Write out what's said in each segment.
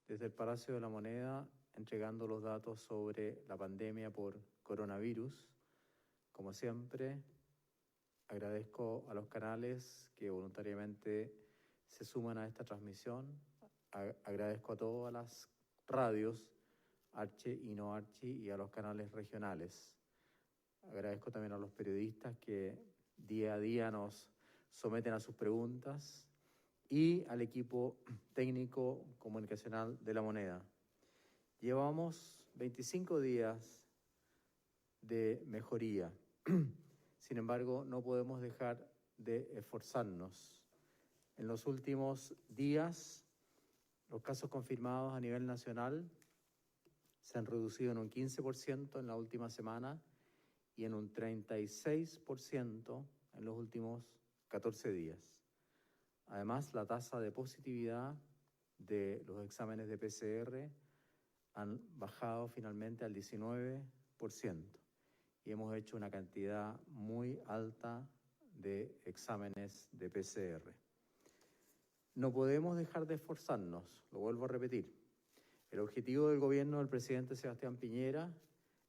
desde el Palacio de la Moneda entregando los datos sobre la pandemia por coronavirus. Como siempre, agradezco a los canales que voluntariamente se suman a esta transmisión. Agradezco a todas las radios, Archi y no Archi, y a los canales regionales. Agradezco también a los periodistas que día a día nos someten a sus preguntas y al equipo técnico comunicacional de La Moneda. Llevamos 25 días de mejoría. Sin embargo, no podemos dejar de esforzarnos. En los últimos días, los casos confirmados a nivel nacional se han reducido en un 15% en la última semana y en un 36% en los últimos 14 días. Además, la tasa de positividad de los exámenes de PCR han bajado finalmente al 19% y hemos hecho una cantidad muy alta de exámenes de PCR. No podemos dejar de esforzarnos, lo vuelvo a repetir. El objetivo del gobierno del presidente Sebastián Piñera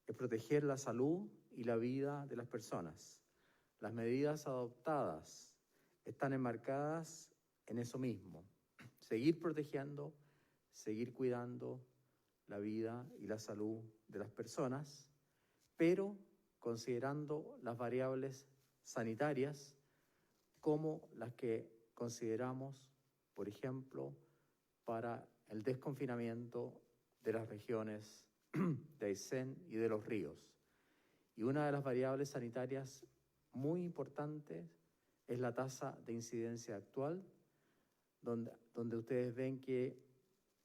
es proteger la salud y la vida de las personas. Las medidas adoptadas están enmarcadas en eso mismo: seguir protegiendo, seguir cuidando la vida y la salud de las personas, pero considerando las variables sanitarias como las que consideramos, por ejemplo, para el desconfinamiento de las regiones de Aysén y de Los Ríos. Y una de las variables sanitarias muy importantes es la tasa de incidencia actual, donde ustedes ven que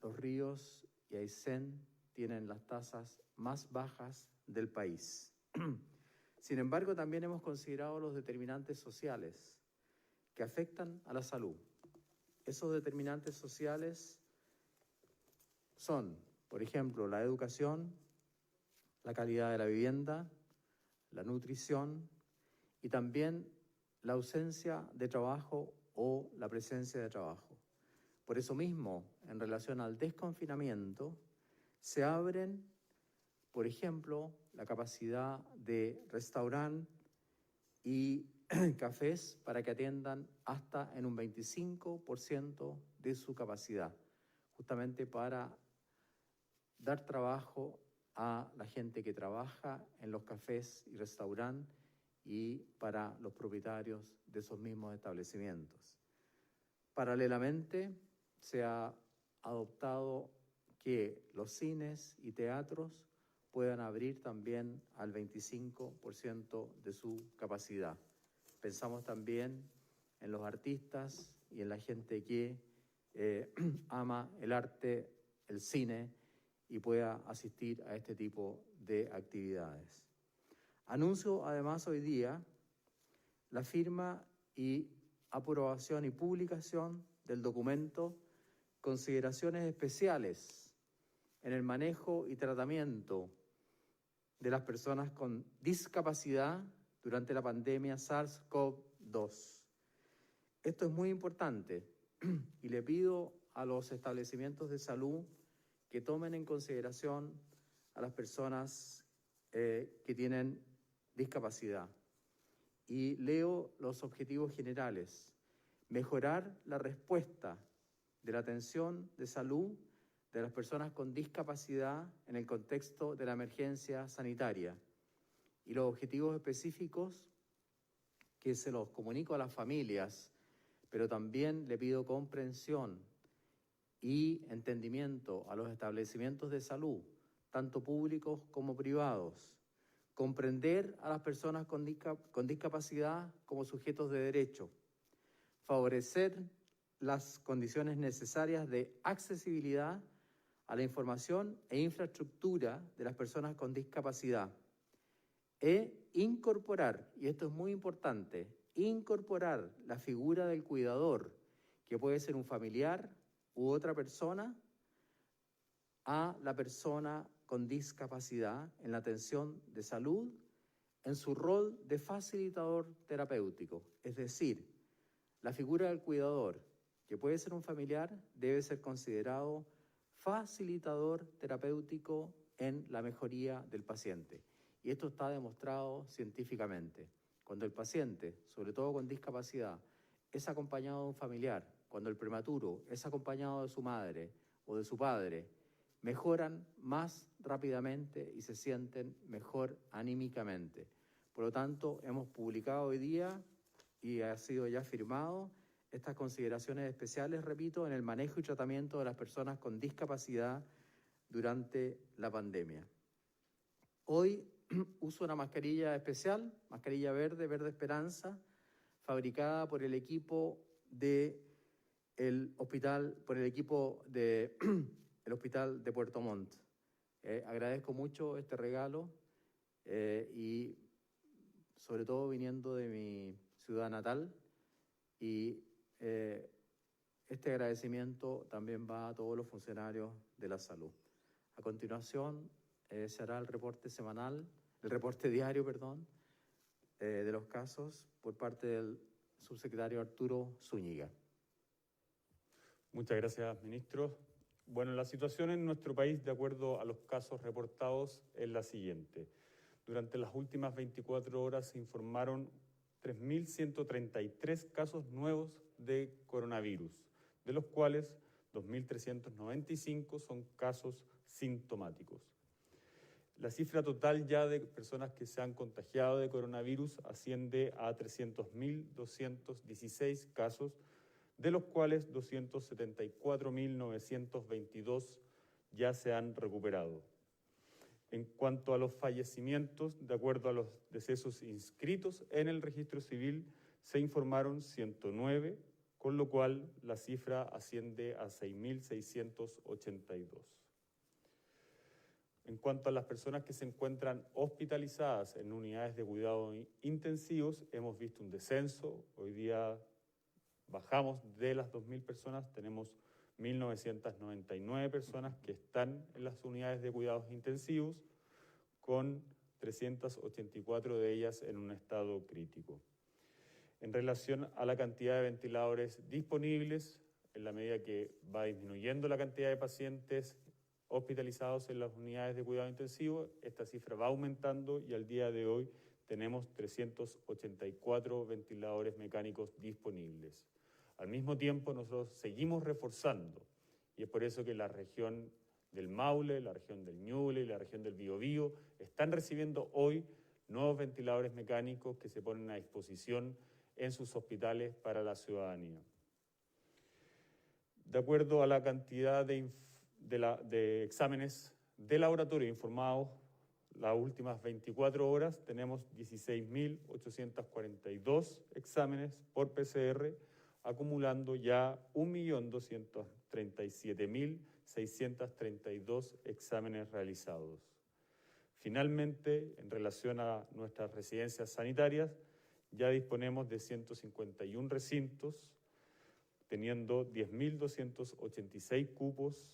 Los Ríos y Aysén tienen las tasas más bajas del país. Sin embargo, también hemos considerado los determinantes sociales que afectan a la salud. Esos determinantes sociales son, por ejemplo, la educación, la calidad de la vivienda, la nutrición y también la ausencia de trabajo o la presencia de trabajo. Por eso mismo, en relación al desconfinamiento, se abren, por ejemplo, la capacidad de restaurantes y cafés para que atiendan hasta en un 25% de su capacidad, justamente para dar trabajo a la gente que trabaja en los cafés y restaurantes y para los propietarios de esos mismos establecimientos. Paralelamente, se ha adoptado que los cines y teatros puedan abrir también al 25% de su capacidad. Pensamos también en los artistas y en la gente que ama el arte, el cine y pueda asistir a este tipo de actividades. Anuncio además hoy día la firma y aprobación y publicación del documento Consideraciones Especiales en el manejo y tratamiento de las personas con discapacidad durante la pandemia SARS-CoV-2. Esto es muy importante y le pido a los establecimientos de salud que tomen en consideración a las personas que tienen discapacidad. Y leo los objetivos generales: mejorar la respuesta de la atención de salud de las personas con discapacidad en el contexto de la emergencia sanitaria. Y los objetivos específicos que se los comunico a las familias, pero también le pido comprensión y entendimiento a los establecimientos de salud, tanto públicos como privados. Comprender a las personas con discapacidad como sujetos de derecho. Favorecer las condiciones necesarias de accesibilidad a la información e infraestructura de las personas con discapacidad. E incorporar, y esto es muy importante, incorporar la figura del cuidador, que puede ser un familiar u otra persona, a la persona con discapacidad en la atención de salud en su rol de facilitador terapéutico. Es decir, la figura del cuidador, que puede ser un familiar, debe ser considerado facilitador terapéutico en la mejoría del paciente. Y esto está demostrado científicamente. Cuando el paciente, sobre todo con discapacidad, es acompañado de un familiar, cuando el prematuro es acompañado de su madre o de su padre, mejoran más rápidamente y se sienten mejor anímicamente. Por lo tanto, hemos publicado hoy día y ha sido ya firmado estas consideraciones especiales, repito, en el manejo y tratamiento de las personas con discapacidad durante la pandemia. Hoy uso una mascarilla especial, mascarilla verde, Verde Esperanza, fabricada por el equipo del hospital, el hospital de Puerto Montt. Agradezco mucho este regalo y sobre todo viniendo de mi ciudad natal, y este agradecimiento también va a todos los funcionarios de la salud. A continuación se hará el reporte diario, de los casos por parte del subsecretario Arturo Zúñiga. Muchas gracias, ministro. Bueno, la situación en nuestro país, de acuerdo a los casos reportados, es la siguiente. Durante las últimas 24 horas se informaron 3.133 casos nuevos de coronavirus, de los cuales 2.395 son casos sintomáticos. La cifra total ya de personas que se han contagiado de coronavirus asciende a 300.216 casos, de los cuales 274.922 ya se han recuperado. En cuanto a los fallecimientos, de acuerdo a los decesos inscritos en el registro civil, se informaron 109, con lo cual la cifra asciende a 6.682. En cuanto a las personas que se encuentran hospitalizadas en unidades de cuidados intensivos, hemos visto un descenso. Hoy día bajamos de las 2.000 personas, tenemos 1.999 personas que están en las unidades de cuidados intensivos, con 384 de ellas en un estado crítico. En relación a la cantidad de ventiladores disponibles, en la medida que va disminuyendo la cantidad de pacientes hospitalizados en las unidades de cuidado intensivo, esta cifra va aumentando y al día de hoy tenemos 384 ventiladores mecánicos disponibles. Al mismo tiempo, nosotros seguimos reforzando, y es por eso que la región del Maule, la región del Ñuble y la región del Biobío están recibiendo hoy nuevos ventiladores mecánicos que se ponen a disposición en sus hospitales para la ciudadanía. De acuerdo a la cantidad de exámenes de laboratorio informados, las últimas 24 horas tenemos 16.842 exámenes por PCR, acumulando ya 1.237.632 exámenes realizados. Finalmente, en relación a nuestras residencias sanitarias, ya disponemos de 151 recintos, teniendo 10.286 cupos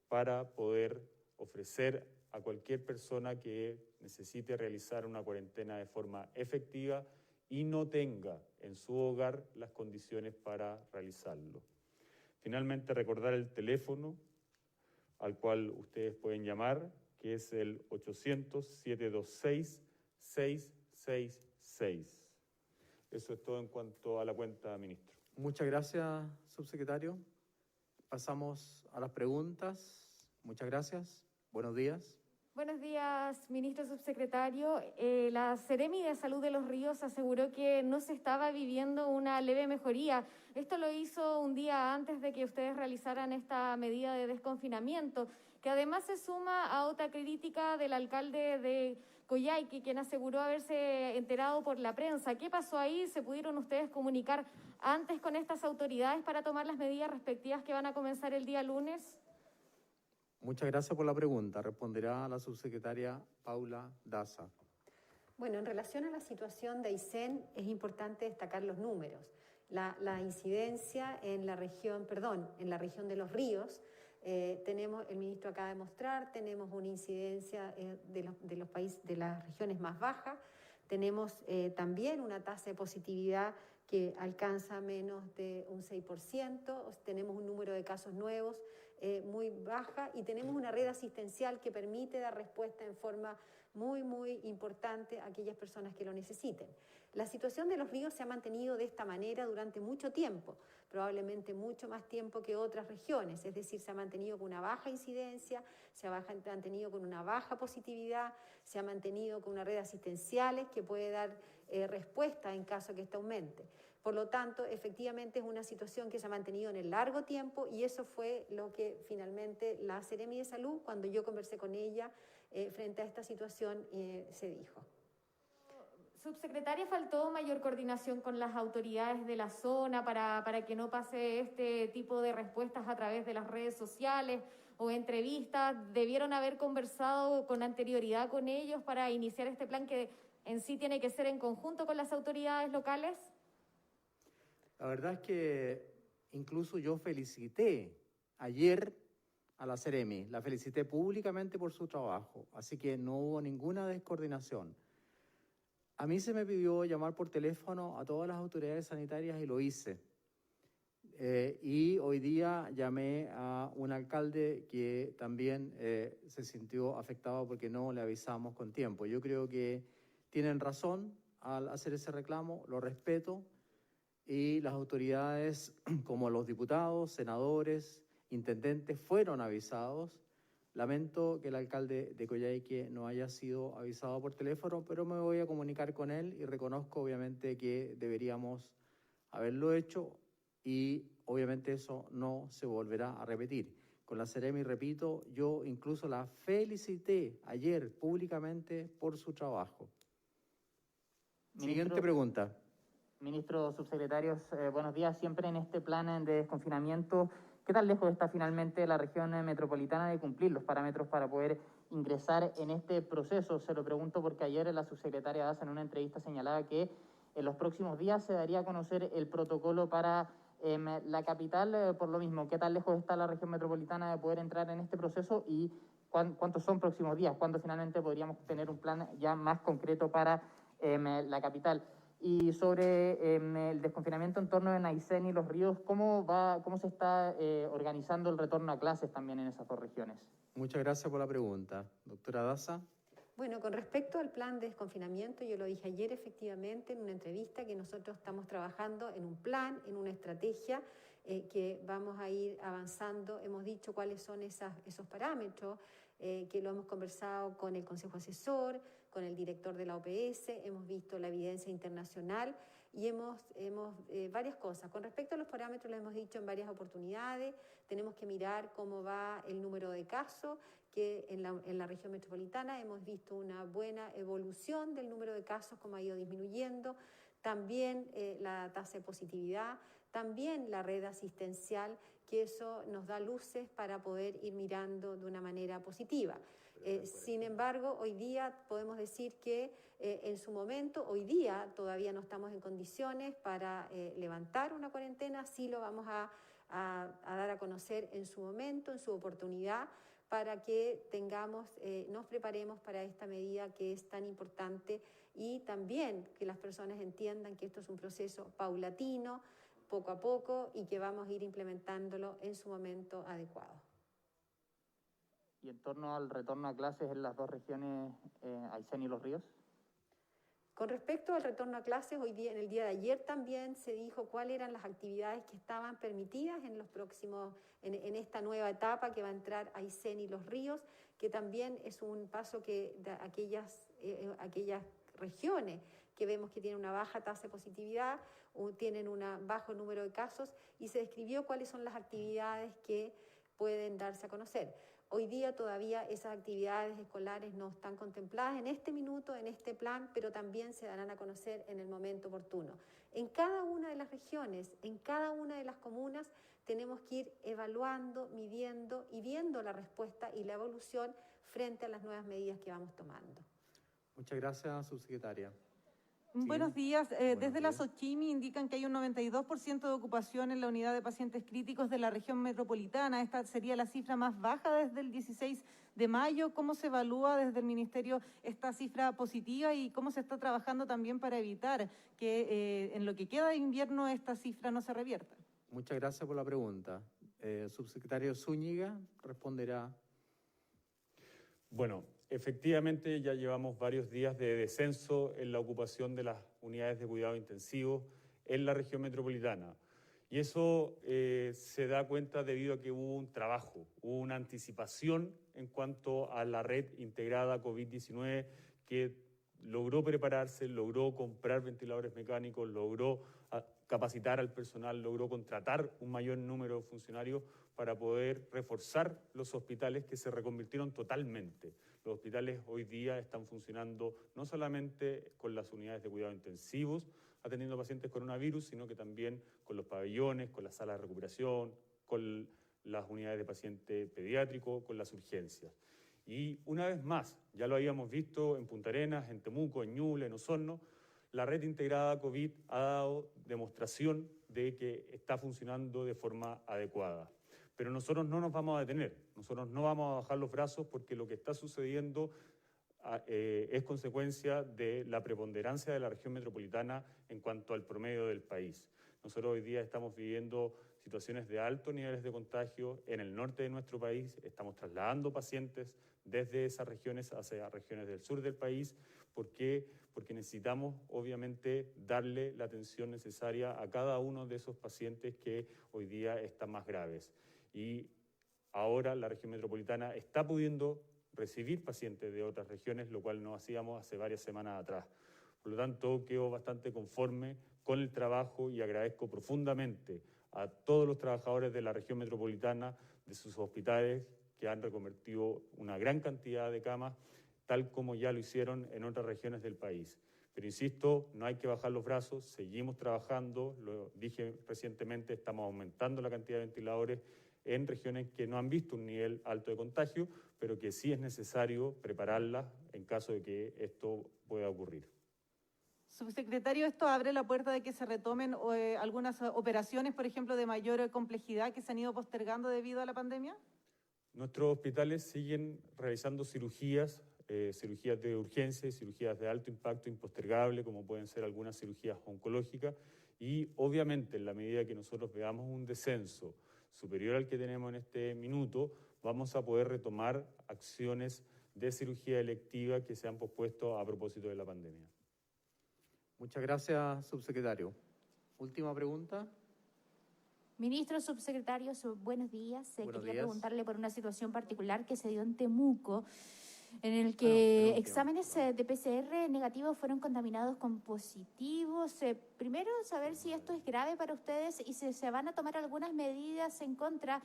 para poder ofrecer a cualquier persona que necesite realizar una cuarentena de forma efectiva y no tenga en su hogar las condiciones para realizarlo. Finalmente, recordar el teléfono al cual ustedes pueden llamar, que es el 800-726-666. Eso es todo en cuanto a la cuenta, ministro. Muchas gracias, subsecretario. Pasamos a las preguntas. Muchas gracias. Buenos días. Buenos días, ministro subsecretario. La Seremi de Salud de Los Ríos aseguró que no se estaba viviendo una leve mejoría. Esto lo hizo un día antes de que ustedes realizaran esta medida de desconfinamiento, que además se suma a otra crítica del alcalde de Coyhaique, quien aseguró haberse enterado por la prensa. ¿Qué pasó ahí? ¿Se pudieron ustedes comunicar antes con estas autoridades para tomar las medidas respectivas que van a comenzar el día lunes? Muchas gracias por la pregunta. Responderá la subsecretaria Paula Daza. Bueno, en relación a la situación de Aysén, es importante destacar los números. La incidencia en la región de Los Ríos, tenemos, el ministro acaba de mostrar, tenemos una incidencia de los países, de las regiones más bajas, tenemos también una tasa de positividad que alcanza menos de un 6%, tenemos un número de casos nuevos muy baja y tenemos una red asistencial que permite dar respuesta en forma muy, muy importante a aquellas personas que lo necesiten. La situación de los ríos se ha mantenido de esta manera durante mucho tiempo, probablemente mucho más tiempo que otras regiones, es decir, se ha mantenido con una baja incidencia, se ha mantenido con una baja positividad, se ha mantenido con una red asistenciales que puede dar respuesta en caso que esto aumente. Por lo tanto, efectivamente es una situación que se ha mantenido en el largo tiempo y eso fue lo que finalmente la Seremi de Salud, cuando yo conversé con ella frente a esta situación, se dijo. Subsecretaria, ¿faltó mayor coordinación con las autoridades de la zona para que no pase este tipo de respuestas a través de las redes sociales o entrevistas? ¿Debieron haber conversado con anterioridad con ellos para iniciar este plan que en sí tiene que ser en conjunto con las autoridades locales? La verdad es que incluso yo felicité ayer a la Seremi, la felicité públicamente por su trabajo, así que no hubo ninguna descoordinación. A mí se me pidió llamar por teléfono a todas las autoridades sanitarias y lo hice. Y hoy día llamé a un alcalde que también se sintió afectado porque no le avisamos con tiempo. Yo creo que tienen razón al hacer ese reclamo, lo respeto, y las autoridades como los diputados, senadores, intendentes fueron avisados. Lamento que el alcalde de Coyhaique no haya sido avisado por teléfono, pero me voy a comunicar con él y reconozco obviamente que deberíamos haberlo hecho y obviamente eso no se volverá a repetir. Con la Seremi, repito, yo incluso la felicité ayer públicamente por su trabajo. Siguiente pregunta. Ministros, subsecretarios, buenos días. Siempre en este plan de desconfinamiento, ¿qué tan lejos está finalmente la región metropolitana de cumplir los parámetros para poder ingresar en este proceso? Se lo pregunto porque ayer la subsecretaria Daza en una entrevista señalaba que en los próximos días se daría a conocer el protocolo para la capital. Por lo mismo, ¿qué tan lejos está la región metropolitana de poder entrar en este proceso y cuántos son próximos días? ¿Cuándo finalmente podríamos tener un plan ya más concreto para la capital? Y sobre el desconfinamiento en torno de Aysén y Los Ríos, ¿cómo se está organizando el retorno a clases también en esas dos regiones? Muchas gracias por la pregunta. Doctora Daza. Bueno, con respecto al plan de desconfinamiento, yo lo dije ayer efectivamente en una entrevista que nosotros estamos trabajando en un plan, en una estrategia que vamos a ir avanzando. Hemos dicho cuáles son esos parámetros, que lo hemos conversado con el Consejo Asesor, con el director de la OPS, hemos visto la evidencia internacional y hemos varias cosas. Con respecto a los parámetros, lo hemos dicho en varias oportunidades, tenemos que mirar cómo va el número de casos, que en la región metropolitana hemos visto una buena evolución del número de casos, cómo ha ido disminuyendo, también la tasa de positividad, también la red asistencial, que eso nos da luces para poder ir mirando de una manera positiva. Sin embargo, hoy día podemos decir que en su momento, hoy día todavía no estamos en condiciones para levantar una cuarentena, sí lo vamos a dar a conocer en su momento, en su oportunidad, para que nos preparemos para esta medida que es tan importante y también que las personas entiendan que esto es un proceso paulatino, poco a poco, y que vamos a ir implementándolo en su momento adecuado. ¿Y en torno al retorno a clases en las dos regiones, Aysén y Los Ríos? Con respecto al retorno a clases, hoy día, en el día de ayer también se dijo cuáles eran las actividades que estaban permitidas en esta nueva etapa que va a entrar Aysén y Los Ríos, que también es un paso que de aquellas regiones que vemos que tienen una baja tasa de positividad, tienen un bajo número de casos, y se describió cuáles son las actividades que pueden darse a conocer. Hoy día todavía esas actividades escolares no están contempladas en este minuto, en este plan, pero también se darán a conocer en el momento oportuno. En cada una de las regiones, en cada una de las comunas, tenemos que ir evaluando, midiendo y viendo la respuesta y la evolución frente a las nuevas medidas que vamos tomando. Muchas gracias, subsecretaria. Buenos días. Desde días. la SOCHIMI indican que hay un 92% de ocupación en la unidad de pacientes críticos de la región metropolitana. Esta sería la cifra más baja desde el 16 de mayo. ¿Cómo se evalúa desde el Ministerio esta cifra positiva y cómo se está trabajando también para evitar que en lo que queda de invierno esta cifra no se revierta? Muchas gracias por la pregunta. Subsecretario Zúñiga responderá. Bueno, efectivamente ya llevamos varios días de descenso en la ocupación de las unidades de cuidado intensivo en la región metropolitana. Y eso se da cuenta debido a que hubo un trabajo, hubo una anticipación en cuanto a la red integrada COVID-19 que logró prepararse, logró comprar ventiladores mecánicos, logró capacitar al personal, logró contratar un mayor número de funcionarios para poder reforzar los hospitales que se reconvirtieron totalmente. Los hospitales hoy día están funcionando no solamente con las unidades de cuidado intensivos, atendiendo pacientes coronavirus, sino que también con los pabellones, con las salas de recuperación, con las unidades de paciente pediátrico, con las urgencias. Y una vez más, ya lo habíamos visto en Punta Arenas, en Temuco, en Ñuble, en Osorno, la red integrada COVID ha dado demostración de que está funcionando de forma adecuada. Pero nosotros no nos vamos a detener, nosotros no vamos a bajar los brazos porque lo que está sucediendo es consecuencia de la preponderancia de la región metropolitana en cuanto al promedio del país. Nosotros hoy día estamos viviendo situaciones de altos niveles de contagio en el norte de nuestro país, estamos trasladando pacientes desde esas regiones hacia regiones del sur del país. ¿Por qué? Porque necesitamos, obviamente, darle la atención necesaria a cada uno de esos pacientes que hoy día están más graves. Y ahora la región metropolitana está pudiendo recibir pacientes de otras regiones, lo cual no hacíamos hace varias semanas atrás. Por lo tanto, quedo bastante conforme con el trabajo y agradezco profundamente a todos los trabajadores de la región metropolitana, de sus hospitales, que han reconvertido una gran cantidad de camas, tal como ya lo hicieron en otras regiones del país. Pero insisto, no hay que bajar los brazos, seguimos trabajando, lo dije recientemente, estamos aumentando la cantidad de ventiladores en regiones que no han visto un nivel alto de contagio, pero que sí es necesario prepararlas en caso de que esto pueda ocurrir. Subsecretario, ¿esto abre la puerta de que se retomen algunas operaciones, por ejemplo, de mayor complejidad que se han ido postergando debido a la pandemia? Nuestros hospitales siguen realizando cirugías de urgencia y cirugías de alto impacto impostergable, como pueden ser algunas cirugías oncológicas, y obviamente en la medida que nosotros veamos un descenso superior al que tenemos en este minuto, vamos a poder retomar acciones de cirugía electiva que se han pospuesto a propósito de la pandemia. Muchas gracias, subsecretario. Última pregunta. Ministro, subsecretarios, buenos días. Buenos Quería días. preguntarle por una situación particular que se dio en Temuco, en el que exámenes de PCR negativos fueron contaminados con positivos. Primero, saber si esto es grave para ustedes y si se van a tomar algunas medidas en contra,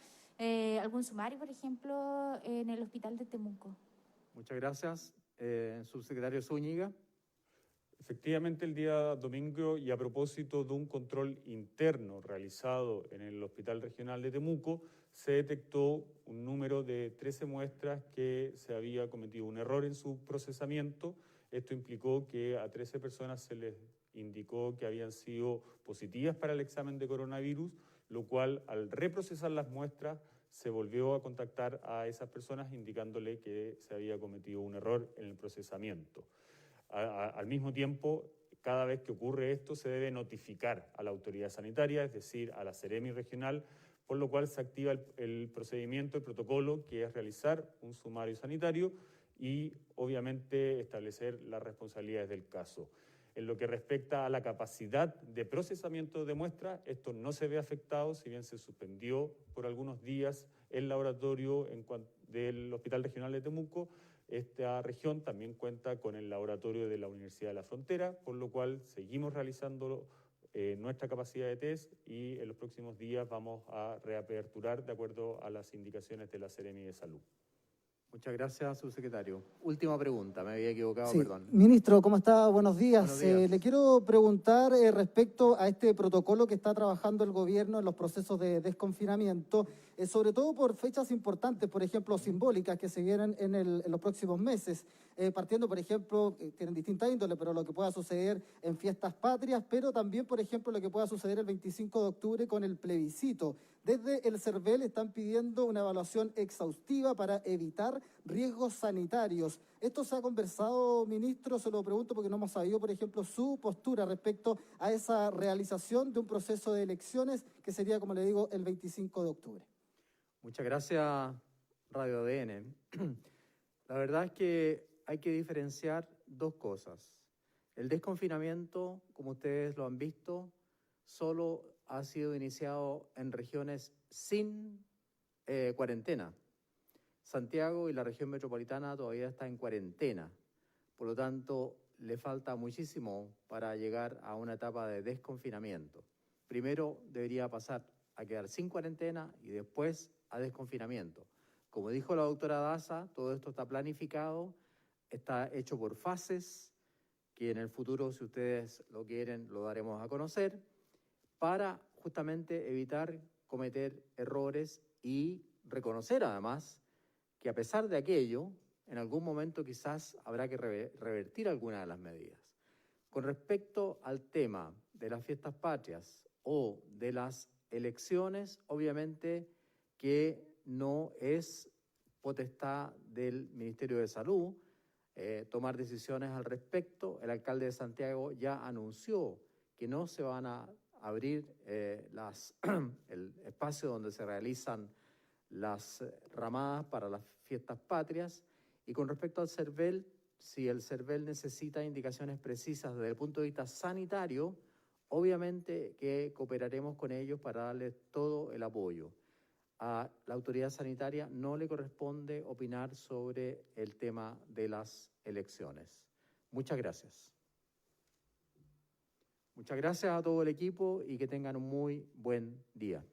algún sumario, por ejemplo, en el hospital de Temuco. Muchas gracias. Subsecretario Zúñiga. Efectivamente, el día domingo, y a propósito de un control interno realizado en el Hospital Regional de Temuco, se detectó un número de 13 muestras que se había cometido un error en su procesamiento. Esto implicó que a 13 personas se les indicó que habían sido positivas para el examen de coronavirus, lo cual, al reprocesar las muestras, se volvió a contactar a esas personas indicándole que se había cometido un error en el procesamiento. Al mismo tiempo, cada vez que ocurre esto, se debe notificar a la autoridad sanitaria, es decir, a la Seremi regional, por lo cual se activa el procedimiento, el protocolo, que es realizar un sumario sanitario y, obviamente, establecer las responsabilidades del caso. En lo que respecta a la capacidad de procesamiento de muestras, esto no se ve afectado, si bien se suspendió por algunos días el laboratorio del Hospital Regional de Temuco. Esta región también cuenta con el laboratorio de la Universidad de la Frontera, por lo cual seguimos realizando nuestra capacidad de test y en los próximos días vamos a reaperturar de acuerdo a las indicaciones de la Seremi de Salud. Muchas gracias, subsecretario. Última pregunta, me había equivocado, sí. perdón. Ministro, ¿cómo está? Buenos días. Buenos días. Le quiero preguntar respecto a este protocolo que está trabajando el gobierno en los procesos de desconfinamiento, sobre todo por fechas importantes, por ejemplo, simbólicas que se vienen en los próximos meses, partiendo, por ejemplo, tienen distinta índole, pero lo que pueda suceder en fiestas patrias, pero también, por ejemplo, lo que pueda suceder el 25 de octubre con el plebiscito. Desde el CERVEL están pidiendo una evaluación exhaustiva para evitar riesgos sanitarios. ¿Esto se ha conversado, ministro? Se lo pregunto porque no hemos sabido, por ejemplo, su postura respecto a esa realización de un proceso de elecciones que sería, como le digo, el 25 de octubre. Muchas gracias, Radio ADN. La verdad es que hay que diferenciar dos cosas. El desconfinamiento, como ustedes lo han visto, solo ha sido iniciado en regiones sin cuarentena. Santiago y la región metropolitana todavía está en cuarentena. Por lo tanto, le falta muchísimo para llegar a una etapa de desconfinamiento. Primero debería pasar a quedar sin cuarentena y después a desconfinamiento. Como dijo la doctora Daza, todo esto está planificado, está hecho por fases, que en el futuro, si ustedes lo quieren, lo daremos a conocer, para justamente evitar cometer errores y reconocer además que a pesar de aquello, en algún momento quizás habrá que revertir alguna de las medidas. Con respecto al tema de las fiestas patrias o de las elecciones, obviamente que no es potestad del Ministerio de Salud tomar decisiones al respecto. El alcalde de Santiago ya anunció que no se van a abrir el espacio donde se realizan las ramadas para las fiestas patrias. Y con respecto al CERVEL, si el CERVEL necesita indicaciones precisas desde el punto de vista sanitario, obviamente que cooperaremos con ellos para darles todo el apoyo. A la autoridad sanitaria no le corresponde opinar sobre el tema de las elecciones. Muchas gracias. Muchas gracias a todo el equipo y que tengan un muy buen día.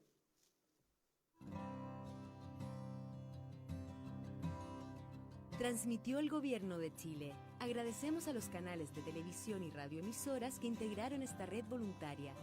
Transmitió el Gobierno de Chile. Agradecemos a los canales de televisión y radioemisoras que integraron esta red voluntaria.